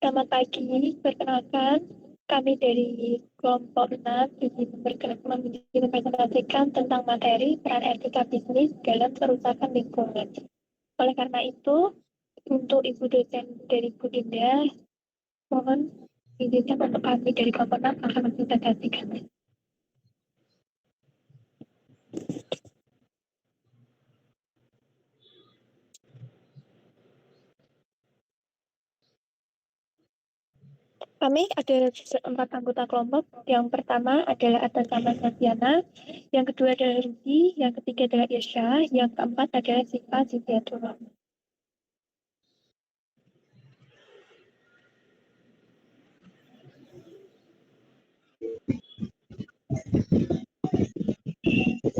Selamat pagi, perkenalkan kami dari kelompok 6 ingin mempresentasikan tentang materi peran etika bisnis dalam kerusakan lingkungan. Oleh karena itu, untuk Ibu dosen dari Bu Dinda, mohon izinkan untuk kami dari kelompok 6 akan mempresentasikan. Kami ada 4 anggota kelompok. Yang pertama adalah atas nama Satyana, yang kedua adalah Rudy, yang ketiga adalah Irsya, yang keempat adalah Siva Sidiatullah.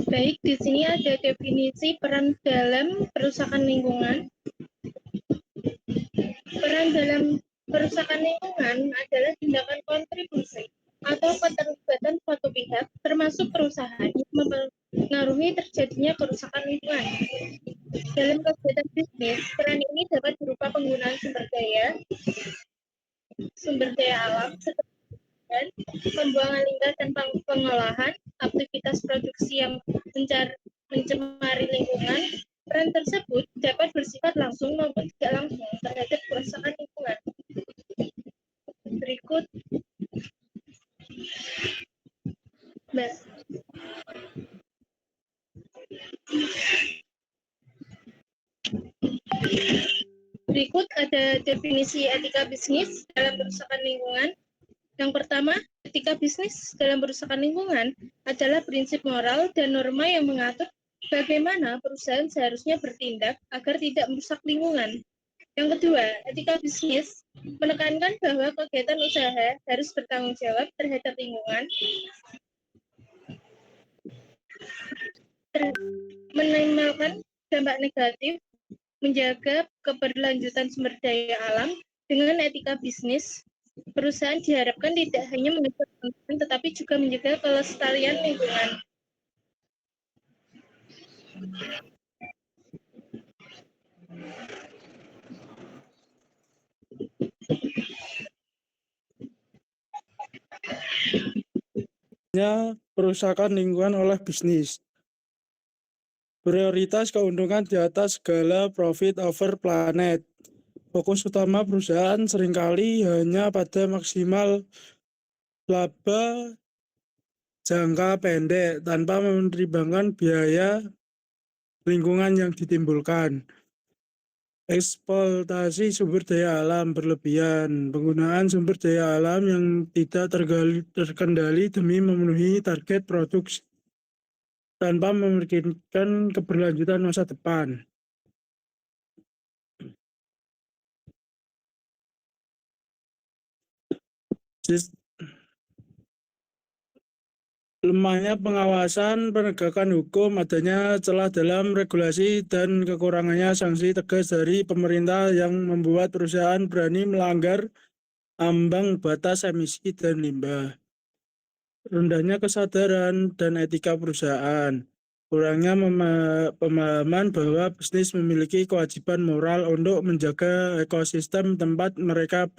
Baik, di sini ada definisi peran dalam perusakan lingkungan. Peran dalam perusakan lingkungan adalah tindakan kontribusi atau keterlibatan suatu pihak, termasuk perusahaan, yang mempengaruhi terjadinya kerusakan lingkungan. Dalam kegiatan bisnis, peran ini dapat berupa penggunaan sumber daya alam, seperti pembuangan limbah dan pengolahan, aktivitas produksi yang mencemari lingkungan. Peran tersebut dapat bersifat langsung maupun tidak langsung terhadap kerusakan lingkungan. Berikut, Mbak. Berikut ada definisi etika bisnis dalam kerusakan lingkungan. Yang pertama, etika bisnis dalam kerusakan lingkungan adalah prinsip moral dan norma yang mengatur bagaimana perusahaan seharusnya bertindak agar tidak merusak lingkungan. Yang kedua, etika bisnis menekankan bahwa kegiatan usaha harus bertanggung jawab terhadap lingkungan, minimalkan dampak negatif, menjaga keberlanjutan sumber daya alam. Dengan etika bisnis, perusahaan diharapkan tidak hanya menjaga lingkungan, tetapi juga menjaga kelestarian lingkungan. Perusakan lingkungan oleh bisnis. Prioritas keuntungan di atas segala profit over planet. Fokus utama perusahaan seringkali hanya pada maksimal laba jangka pendek tanpa mempertimbangkan biaya lingkungan yang ditimbulkan. Eksploitasi sumber daya alam berlebihan, penggunaan sumber daya alam yang tidak terkendali demi memenuhi target produksi tanpa memikirkan keberlanjutan masa depan. Lemahnya pengawasan, penegakan hukum, adanya celah dalam regulasi, dan kekurangannya sanksi tegas dari pemerintah yang membuat perusahaan berani melanggar ambang batas emisi dan limbah. Rendahnya kesadaran dan etika perusahaan. Kurangnya pemahaman bahwa bisnis memiliki kewajiban moral untuk menjaga ekosistem tempat mereka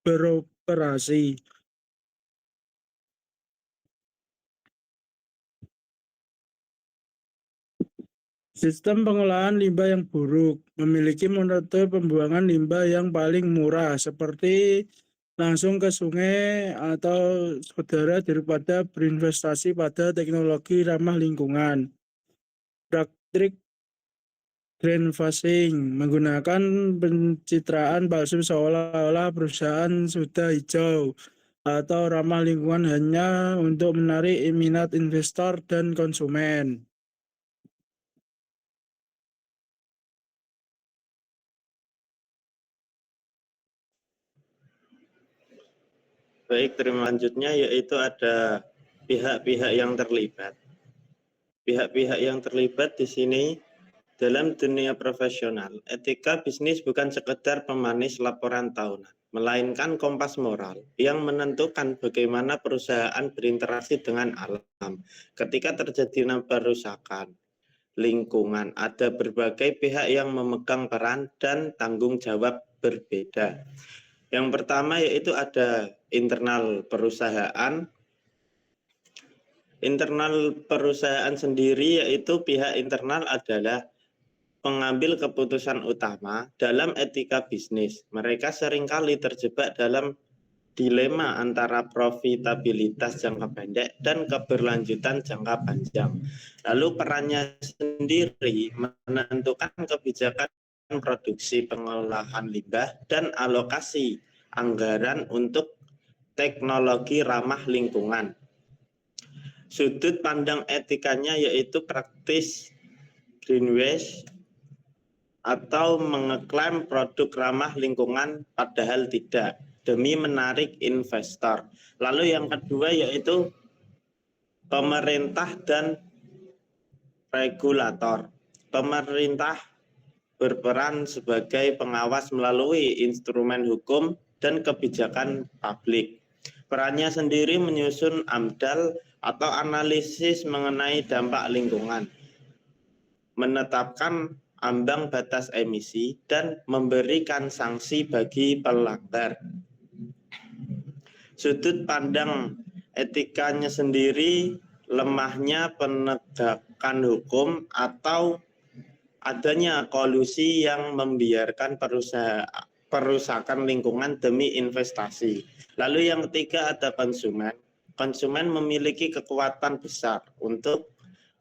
beroperasi. Sistem pengolahan limbah yang buruk, memiliki metode pembuangan limbah yang paling murah seperti langsung ke sungai atau saudara daripada berinvestasi pada teknologi ramah lingkungan. Praktik greenwashing, menggunakan pencitraan palsu seolah-olah perusahaan sudah hijau atau ramah lingkungan hanya untuk menarik minat investor dan konsumen. Baik, terima lanjutnya yaitu ada pihak-pihak yang terlibat. Pihak-pihak yang terlibat di sini dalam dunia profesional, etika bisnis bukan sekedar pemanis laporan tahunan, melainkan kompas moral yang menentukan bagaimana perusahaan berinteraksi dengan alam. Ketika terjadi perusakan lingkungan, ada berbagai pihak yang memegang peran dan tanggung jawab berbeda. Yang pertama yaitu ada internal perusahaan. Internal perusahaan sendiri yaitu pihak internal adalah pengambil keputusan utama dalam etika bisnis. Mereka seringkali terjebak dalam dilema antara profitabilitas jangka pendek dan keberlanjutan jangka panjang. Lalu perannya sendiri menentukan kebijakan produksi pengolahan limbah dan alokasi anggaran untuk teknologi ramah lingkungan. Sudut pandang etikanya yaitu praktis green waste atau mengeklaim produk ramah lingkungan padahal tidak demi menarik investor. Lalu yang kedua yaitu pemerintah dan regulator. Pemerintah berperan sebagai pengawas melalui instrumen hukum dan kebijakan publik. Perannya sendiri menyusun AMDAL atau analisis mengenai dampak lingkungan, menetapkan ambang batas emisi, dan memberikan sanksi bagi pelanggar. Sudut pandang etikanya sendiri, lemahnya penegakan hukum atau adanya kolusi yang membiarkan perusakan lingkungan demi investasi. Lalu yang ketiga ada konsumen. Konsumen memiliki kekuatan besar untuk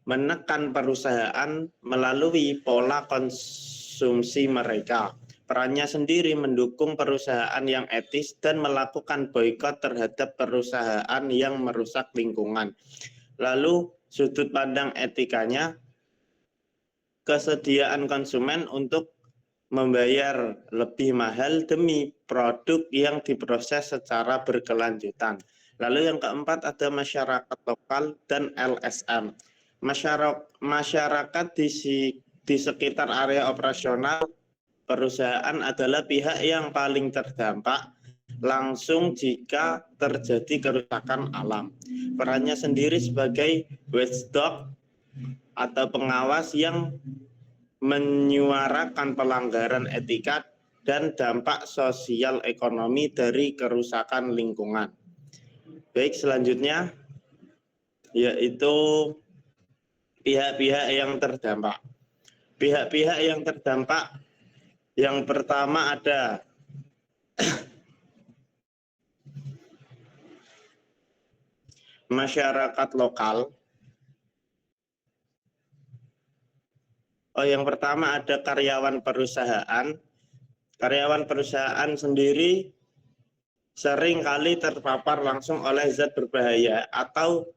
menekan perusahaan melalui pola konsumsi mereka. Perannya sendiri mendukung perusahaan yang etis dan melakukan boikot terhadap perusahaan yang merusak lingkungan. Lalu sudut pandang etikanya, kesediaan konsumen untuk membayar lebih mahal demi produk yang diproses secara berkelanjutan. Lalu yang keempat ada masyarakat lokal dan LSM. Masyarakat di sekitar area operasional perusahaan adalah pihak yang paling terdampak langsung jika terjadi kerusakan alam. Perannya sendiri sebagai watchdog atau pengawas yang menyuarakan pelanggaran etika dan dampak sosial ekonomi dari kerusakan lingkungan. Baik, selanjutnya yaitu pihak-pihak yang terdampak. Pihak-pihak yang terdampak yang pertama ada masyarakat lokal. Yang pertama ada karyawan perusahaan. Karyawan perusahaan sendiri sering kali terpapar langsung oleh zat berbahaya atau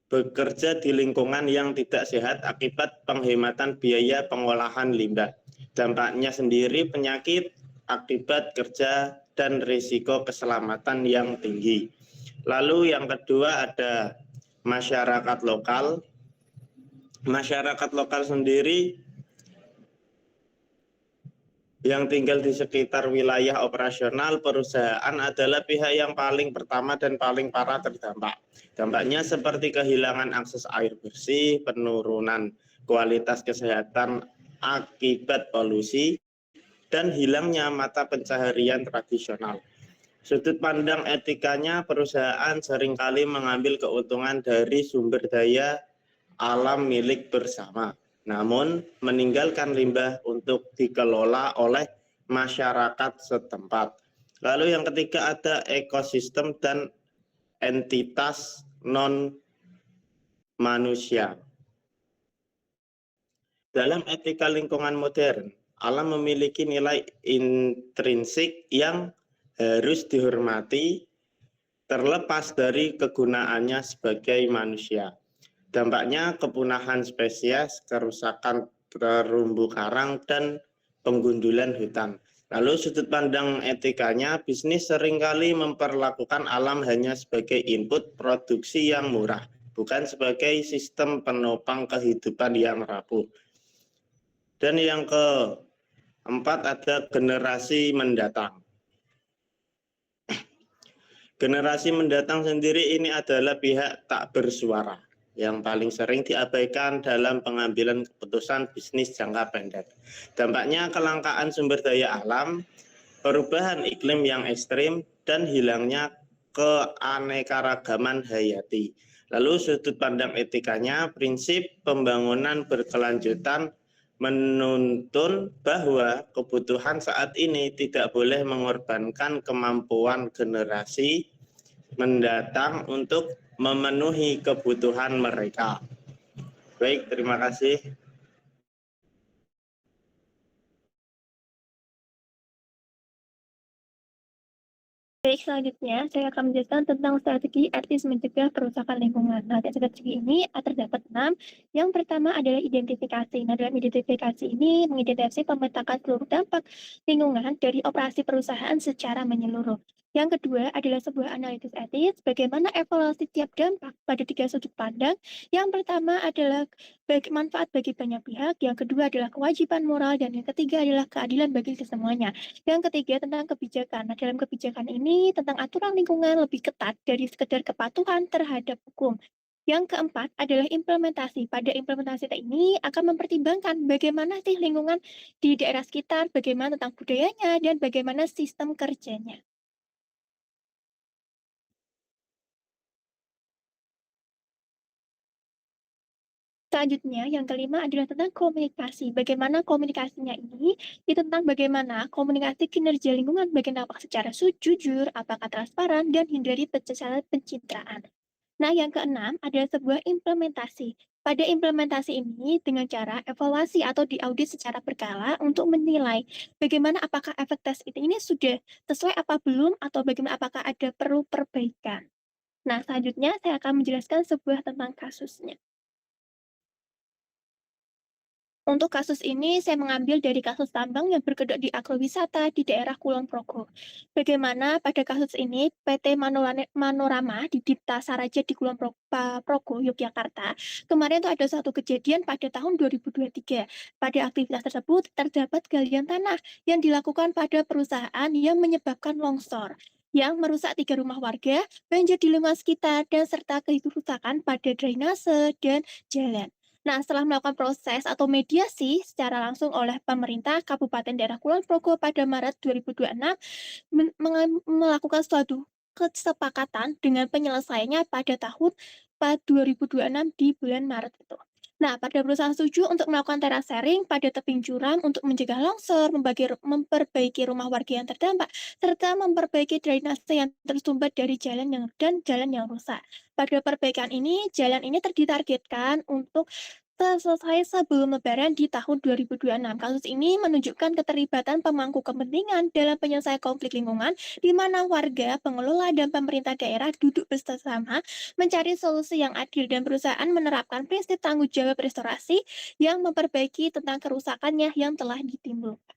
bekerja di lingkungan yang tidak sehat akibat penghematan biaya pengolahan limbah. Dampaknya sendiri penyakit akibat kerja dan risiko keselamatan yang tinggi. Lalu yang kedua ada masyarakat lokal. Masyarakat lokal sendiri yang tinggal di sekitar wilayah operasional perusahaan adalah pihak yang paling pertama dan paling parah terdampak. Dampaknya seperti kehilangan akses air bersih, penurunan kualitas kesehatan akibat polusi, dan hilangnya mata pencaharian tradisional. Sudut pandang etikanya, perusahaan seringkali mengambil keuntungan dari sumber daya alam milik bersama, namun meninggalkan limbah untuk dikelola oleh masyarakat setempat. Lalu yang ketiga ada ekosistem dan entitas non-manusia. Dalam etika lingkungan modern, alam memiliki nilai intrinsik yang harus dihormati terlepas dari kegunaannya sebagai manusia. Dampaknya kepunahan spesies, kerusakan terumbu karang, dan penggundulan hutan. Lalu sudut pandang etikanya, bisnis seringkali memperlakukan alam hanya sebagai input produksi yang murah, bukan sebagai sistem penopang kehidupan yang rapuh. Dan yang keempat ada generasi mendatang. Generasi mendatang sendiri ini adalah pihak tak bersuara yang paling sering diabaikan dalam pengambilan keputusan bisnis jangka pendek. Dampaknya kelangkaan sumber daya alam, perubahan iklim yang ekstrim, dan hilangnya keanekaragaman hayati. Lalu sudut pandang etikanya, prinsip pembangunan berkelanjutan menuntun bahwa kebutuhan saat ini tidak boleh mengorbankan kemampuan generasi mendatang untuk memenuhi kebutuhan mereka. Baik, terima kasih. Baik, selanjutnya saya akan menjelaskan tentang strategi etis mencegah kerusakan lingkungan. Nah, strategi ini terdapat 6. Yang pertama adalah identifikasi. Nah, dalam identifikasi ini mengidentifikasi pemetakan seluruh dampak lingkungan dari operasi perusahaan secara menyeluruh. Yang kedua adalah sebuah analisis etis, bagaimana evaluasi tiap dampak pada 3 sudut pandang. Yang pertama adalah manfaat bagi banyak pihak, yang kedua adalah kewajiban moral, dan yang ketiga adalah keadilan bagi kesemuanya. Yang ketiga tentang kebijakan. Nah, dalam kebijakan ini tentang aturan lingkungan lebih ketat dari sekedar kepatuhan terhadap hukum. Yang keempat adalah implementasi. Pada implementasi ini akan mempertimbangkan bagaimana sih lingkungan di daerah sekitar, bagaimana tentang budayanya, dan bagaimana sistem kerjanya. Selanjutnya, yang kelima adalah tentang komunikasi. Bagaimana komunikasinya ini tentang bagaimana komunikasi kinerja lingkungan bagian dampak secara jujur, apakah transparan, dan hindari pencitraan. Nah, yang keenam adalah sebuah implementasi. Pada implementasi ini dengan cara evaluasi atau diaudit secara berkala untuk menilai bagaimana apakah efek tes ini sudah sesuai apa belum atau bagaimana apakah ada perlu perbaikan. Nah, selanjutnya saya akan menjelaskan sebuah tentang kasusnya. Untuk kasus ini, saya mengambil dari kasus tambang yang berkedok di agrowisata di daerah Kulon Progo. Bagaimana pada kasus ini, PT Manorama di Dipta Saraja di Kulon Progo, Yogyakarta, kemarin itu ada satu kejadian pada tahun 2023. Pada aktivitas tersebut, terdapat galian tanah yang dilakukan pada perusahaan yang menyebabkan longsor yang merusak 3 rumah warga, banjir di lingkungan sekitar, dan serta kerusakan pada drainase dan jalan. Nah, setelah melakukan proses atau mediasi secara langsung oleh pemerintah Kabupaten Daerah Kulon Progo pada Maret 2026, melakukan suatu kesepakatan dengan penyelesaiannya pada tahun 2026 di bulan Maret itu. Nah, pada perusahaan setuju untuk melakukan terasering pada tebing curam untuk mencegah longsor, memperbaiki rumah warga yang terdampak, serta memperbaiki drainase yang tersumbat dari jalan yang rusak. Pada perbaikan ini, jalan ini ditargetkan untuk selesai sebelum Lebaran di tahun 2026. Kasus ini menunjukkan keterlibatan pemangku kepentingan dalam penyelesaian konflik lingkungan, di mana warga, pengelola, dan pemerintah daerah duduk bersama mencari solusi yang adil dan perusahaan menerapkan prinsip tanggung jawab restorasi yang memperbaiki tentang kerusakannya yang telah ditimbulkan.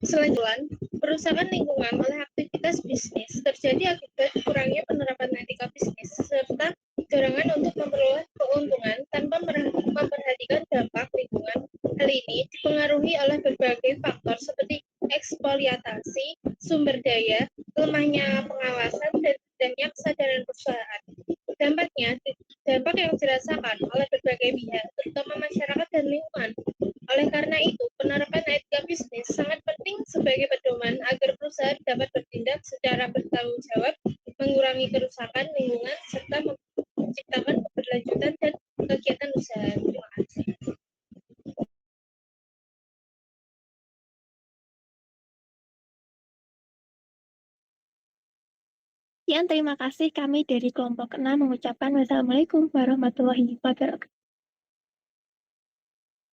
Selanjutnya, perusakan lingkungan oleh aktivitas bisnis terjadi akibat kurangnya penerapan etika bisnis serta dorongan untuk memperoleh keuntungan tanpa memperhatikan dampak lingkungan. Hal ini dipengaruhi oleh berbagai faktor seperti eksploitasi sumber daya, lemahnya pengawasan, dan rendahnya kesadaran perusahaan. Dampak yang dirasakan oleh berbagai pihak, terutama masyarakat dan lingkungan. Oleh karena itu, penerapan etika bisnis sangat penting sebagai pedoman agar perusahaan dapat bertindak secara bertanggung jawab, mengurangi kerusakan lingkungan, serta menciptakan keberlanjutan dan kegiatan usaha. Terima kasih. Sekian, terima kasih. Kami dari kelompok 6 mengucapkan wassalamualaikum warahmatullahi wabarakatuh.